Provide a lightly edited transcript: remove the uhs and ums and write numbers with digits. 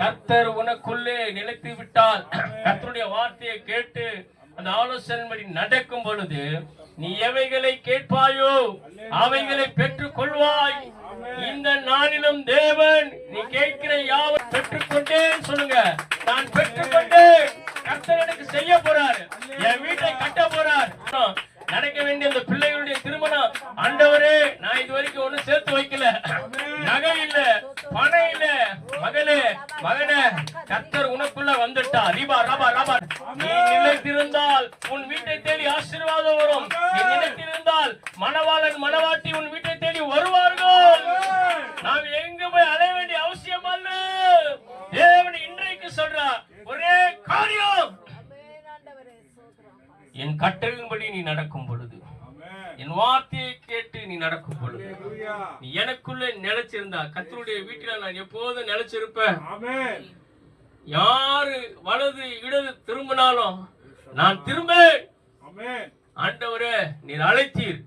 கர்த்தர் உனக்குள்ளே நிலைத்து விட்டால், கர்த்தருடைய வார்த்தையை கேட்டு அந்த ஆலோசனைப்படி நடக்கும் பொழுது நீ எவைகளை கேட்பாயோ அவைகளை பெற்றுக் கொள்வாய். இந்த நாளிலும் தேவன் நீ கேட்கிற யாவும் பெற்றுக்கொண்டேன் சொல்லுங்க. நான் பெற்றுக்கொண்டேன். கர்த்தர் எனக்கு செய்ய போறார், என் வீட்டை கட்ட போறார். நடக்க வேண்டிய அந்த பிள்ளைகளுடைய திருமணம், ஆண்டவரே நான் இது வரைக்கும் ஒண்ணு சேர்த்து வைக்கல, நகை இல்ல, பணம் இல்ல, மகளே மகனே கர்த்தர் உனக்குள்ள வந்துட்டா. ரீபா ரபா ரபா. நீ நிலைத்திருந்தால் உன் வீட்டை தேடி ஆசீர்வாதம் வரும். நீ நிலைத்திருந்தால் மணவாளன் மணவாட்டி உன் வீட்டை தேடி வருவார்கள். நாம் எங்க போய் அலைய வேண்டிய அவசியம் அல்ல. தேவன் இன்றைக்கு சொல்றா ஒரே காரியம், என் கட்டளையின்படி நீ நடக்கும் பொழுது, என் வார்த்தையை கேட்டு நீ நடக்கும் பொழுது, நீ எனக்குள்ள நிலைச்சிருந்தா, கர்த்தருடைய வீட்டில நான் எப்போதும் நிலைச்சிருப்பேன். யாரு வலது இடது திரும்பினாலும் நான் திரும்ப, ஆண்டவரே நீர் அழைத்தீர்.